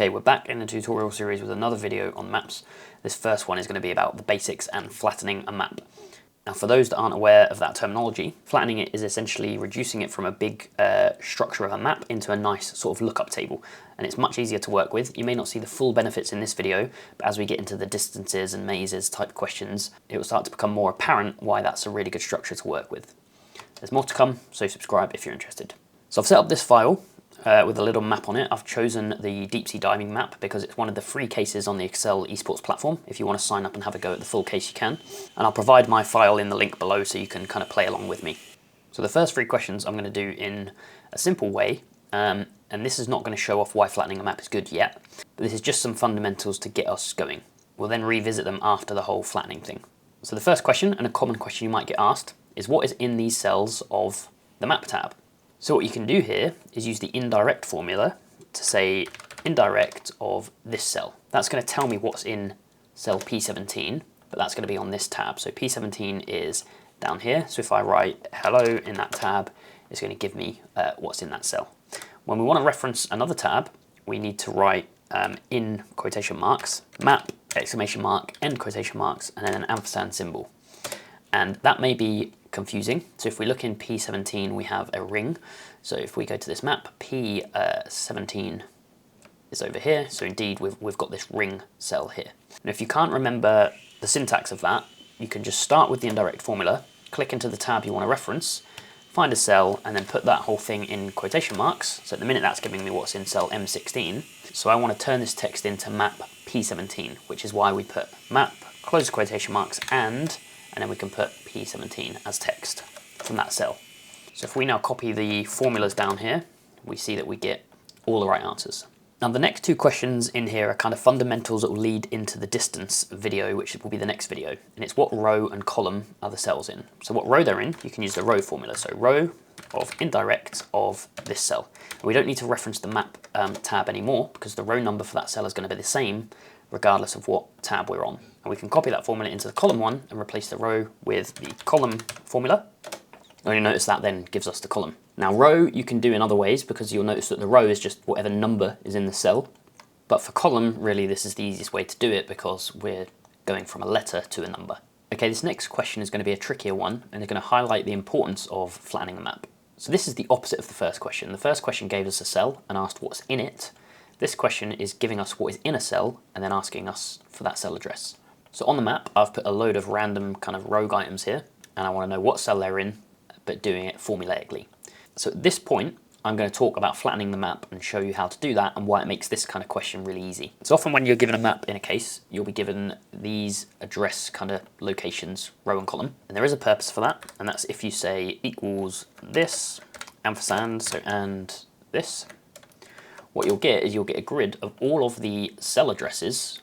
Okay, we're back in the tutorial series with another video on maps. This first one is going to be about the basics and flattening a map. Now, for those that aren't aware of that terminology, flattening it is essentially reducing it from a big structure of a map into a nice sort of lookup table. And it's much easier to work with. You may not see the full benefits in this video, but as we get into the distances and mazes type questions, it will start to become more apparent why that's a really good structure to work with. There's more to come, so subscribe if you're interested. So I've set up this file with a little map on it. I've chosen the deep sea diving map because it's one of the free cases on the Excel eSports platform. If you want to sign up and have a go at the full case, you can. And I'll provide my file in the link below so you can kind of play along with me. So the first three questions I'm going to do in a simple way, and this is not going to show off why flattening a map is good yet, but this is just some fundamentals to get us going. We'll then revisit them after the whole flattening thing. So the first question, and a common question you might get asked, is what is in these cells of the map tab? So what you can do here is use the indirect formula to say indirect of this cell. That's going to tell me what's in cell P17, but that's going to be on this tab. So P17 is down here. So if I write hello in that tab, it's going to give me what's in that cell. When we want to reference another tab, we need to write in quotation marks, map, exclamation mark, end quotation marks, and then an ampersand symbol. And that may be confusing. So if we look in P17, we have a ring. So if we go to this map, P17 is over here. So indeed, we've got this ring cell here. And if you can't remember the syntax of that, you can just start with the indirect formula, click into the tab you want to reference, find a cell, and then put that whole thing in quotation marks. So at the minute, that's giving me what's in cell M16. So I want to turn this text into map P17, which is why we put map, close quotation marks, and then we can put P17 as text from that cell. So if we now copy the formulas down here, we see that we get all the right answers. Now the next two questions in here are kind of fundamentals that will lead into the distance video, which will be the next video. And it's what row and column are the cells in. So what row they're in, you can use the row formula. So row of indirect of this cell. And we don't need to reference the map tab anymore because the row number for that cell is going to be the same regardless of what tab we're on. And we can copy that formula into the column one and replace the row with the column formula. And you notice that then gives us the column. Now row you can do in other ways because you'll notice that the row is just whatever number is in the cell. But for column, really this is the easiest way to do it because we're going from a letter to a number. Okay, this next question is going to be a trickier one and it's going to highlight the importance of flattening a map. So this is the opposite of the first question. The first question gave us a cell and asked what's in it. This question is giving us what is in a cell and then asking us for that cell address. So on the map, I've put a load of random kind of rogue items here, and I want to know what cell they're in, but doing it formulaically. So at this point, I'm going to talk about flattening the map and show you how to do that and why it makes this kind of question really easy. So often when you're given a map in a case, you'll be given these address kind of locations, row and column. And there is a purpose for that, and that's if you say equals this, ampersand, so and this, what you'll get is you'll get a grid of all of the cell addresses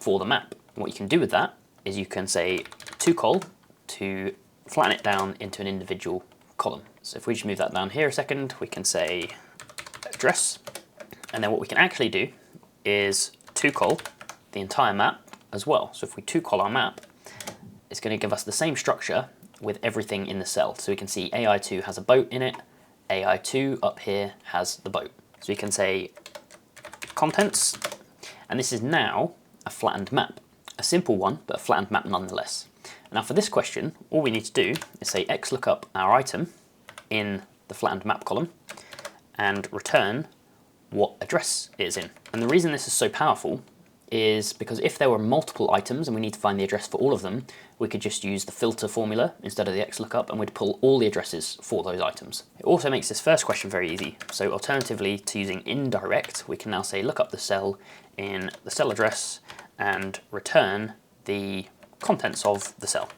for the map. And what you can do with that is you can say toCol to flatten it down into an individual column. So if we just move that down here a second, we can say address. And then what we can actually do is toCol the entire map as well. So if we toCol our map, it's going to give us the same structure with everything in the cell. So we can see AI2 has a boat in it, AI2 up here has the boat. So we can say contents, and this is now a flattened map. A simple one, but a flattened map nonetheless. Now for this question, all we need to do is say xlookup our item in the flattened map column and return what address it is in. And the reason this is so powerful is because if there were multiple items and we need to find the address for all of them, we could just use the filter formula instead of the xlookup and we'd pull all the addresses for those items. It also makes this first question very easy. So alternatively to using indirect, we can now say look up the cell in the cell address and return the contents of the cell.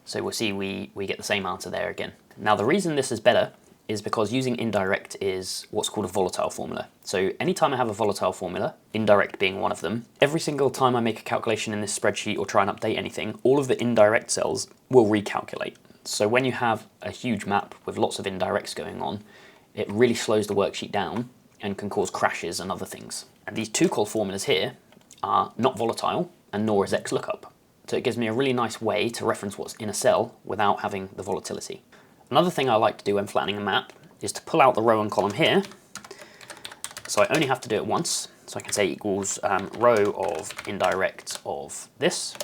So we'll see we get the same answer there again. Now the reason this is better is because using indirect is what's called a volatile formula. So anytime I have a volatile formula, indirect being one of them, every single time I make a calculation in this spreadsheet or try and update anything, all of the indirect cells will recalculate. So when you have a huge map with lots of indirects going on, it really slows the worksheet down and can cause crashes and other things. And these toCol formulas here are not volatile and nor is xlookup. So it gives me a really nice way to reference what's in a cell without having the volatility. Another thing I like to do when flattening a map is to pull out the row and column here. So I only have to do it once. So I can say equals row of indirect of this,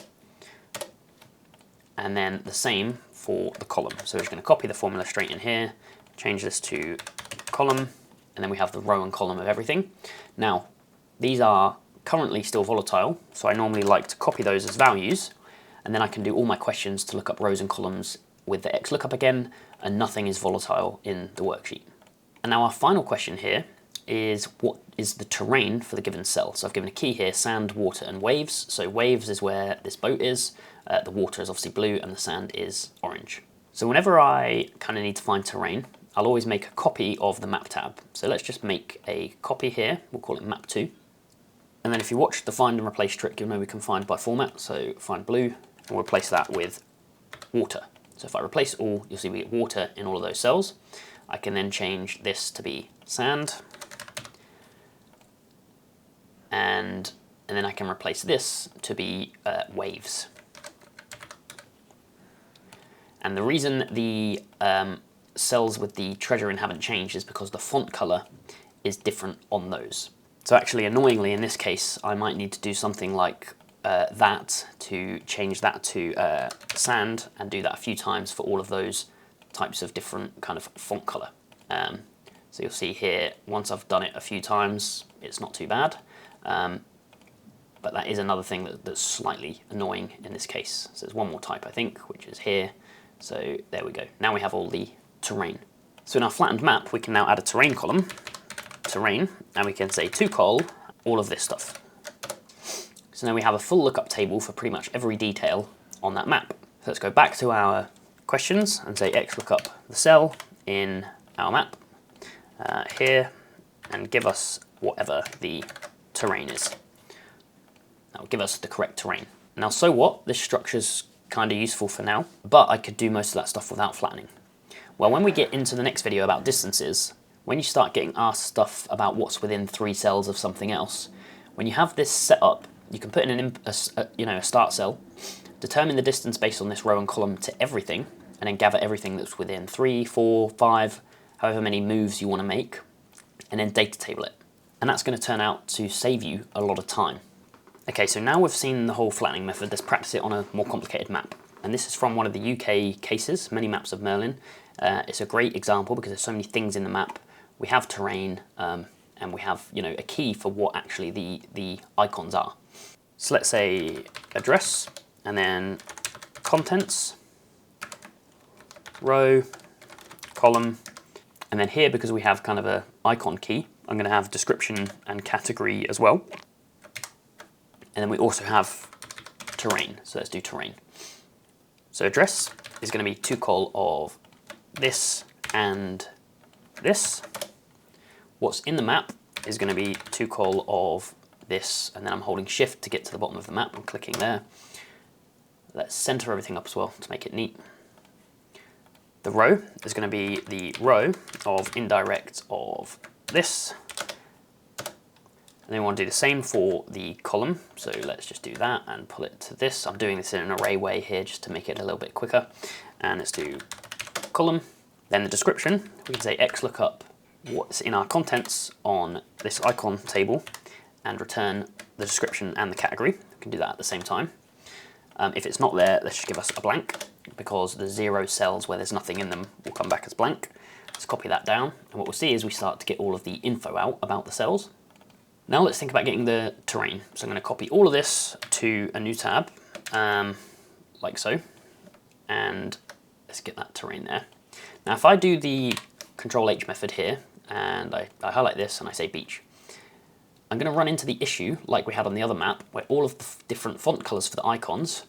and then the same for the column. So we're just going to copy the formula straight in here, change this to column, and then we have the row and column of everything. Now, these are currently still volatile, so I normally like to copy those as values, and then I can do all my questions to look up rows and columns with the XLOOKUP again, and nothing is volatile in the worksheet. And now our final question here is, what is the terrain for the given cell? So I've given a key here, sand, water, and waves. So waves is where this boat is, the water is obviously blue, and the sand is orange. So whenever I kind of need to find terrain, I'll always make a copy of the map tab. So let's just make a copy here, we'll call it map 2. And then if you watch the find and replace trick, you'll know we can find by format. So find blue, and we'll replace that with water. So if I replace all, you'll see we get water in all of those cells. I can then change this to be sand, and then I can replace this to be waves. And the reason the cells with the treasure in haven't changed is because the font color is different on those. So actually, annoyingly, in this case, I might need to do something like that to change that to sand, and do that a few times for all of those types of different kind of font color. So you'll see here, once I've done it a few times, it's not too bad. But that is another thing that's slightly annoying in this case. So there's one more type, I think, which is here. So there we go. Now we have all the terrain. So in our flattened map, we can now add a terrain column, terrain, and we can say to-col all of this stuff. So now we have a full lookup table for pretty much every detail on that map. So let's go back to our questions and say XLOOKUP the cell in our map here, and give us whatever the terrain is. That will give us the correct terrain. Now, so what? This structure's kind of useful for now, but I could do most of that stuff without flattening. Well, when we get into the next video about distances, when you start getting asked stuff about what's within 3 cells of something else, when you have this set up, you can put in a start cell, determine the distance based on this row and column to everything, and then gather everything that's within 3, 4, 5, however many moves you want to make, and then data table it. And that's going to turn out to save you a lot of time. Okay, so now we've seen the whole flattening method, let's practice it on a more complicated map. And this is from one of the UK cases, Many Maps of Merlin. It's a great example because there's so many things in the map. We have terrain, and we have a key for what actually the icons are. So let's say address, and then contents, row, column, and then here, because we have kind of a icon key, I'm going to have description and category as well. And then we also have terrain, so let's do terrain. So address is going to be to-col of this and this. What's in the map is going to be to-col of this, and then I'm holding shift to get to the bottom of the map and clicking there. Let's center everything up as well to make it neat. The row is going to be the row of indirect of this. And then we want to do the same for the column. So let's just do that and pull it to this. I'm doing this in an array way here just to make it a little bit quicker. And let's do column. Then the description, we can say XLOOKUP what's in our contents on this icon table and return the description and the category. We can do that at the same time. If it's not there, let's just give us a blank, because the 0 cells where there's nothing in them will come back as blank. Let's copy that down, and what we'll see is we start to get all of the info out about the cells. Now let's think about getting the terrain. So I'm going to copy all of this to a new tab, like so, and let's get that terrain there. Now if I do the Control H method here, and I highlight this and I say beach, I'm going to run into the issue, like we had on the other map, where all of the different font colors for the icons,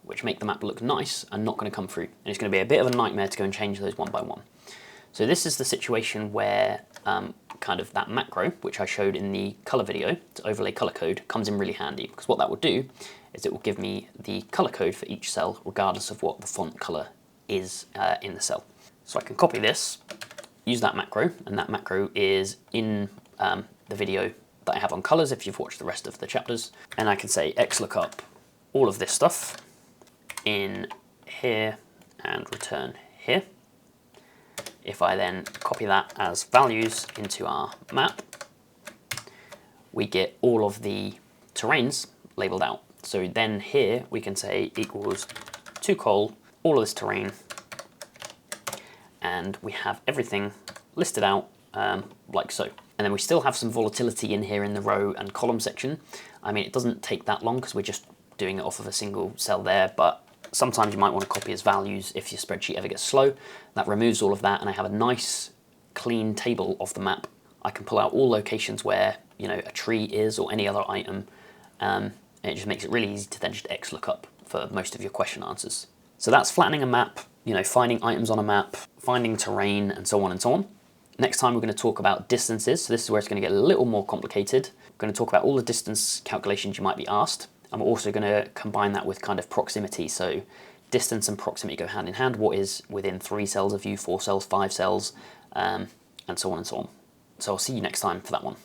which make the map look nice, are not going to come through. And it's going to be a bit of a nightmare to go and change those one by one. So this is the situation where kind of that macro, which I showed in the color video, to overlay color code, comes in really handy, because what that will do is it will give me the color code for each cell, regardless of what the font color is in the cell. So I can copy this, use that macro, and that macro is in the video that I have on colors if you've watched the rest of the chapters. And I can say XLOOKUP all of this stuff in here and return here. If I then copy that as values into our map, we get all of the terrains labeled out. So then here we can say equals to col, all of this terrain, and we have everything listed out like so. And then we still have some volatility in here in the row and column section. I mean, it doesn't take that long because we're just doing it off of a single cell there, but sometimes you might want to copy as values if your spreadsheet ever gets slow. That removes all of that, and I have a nice clean table of the map. I can pull out all locations where, you know, a tree is or any other item, and it just makes it really easy to then just XLOOKUP for most of your question answers. So that's flattening a map, you know, finding items on a map, finding terrain, and so on and so on. Next time we're going to talk about distances, so this is where it's going to get a little more complicated. We're going to talk about all the distance calculations you might be asked, and we're also going to combine that with kind of proximity. So distance and proximity go hand in hand. What is within 3 cells of you, 4 cells, 5 cells, and so on and so on. So I'll see you next time for that one.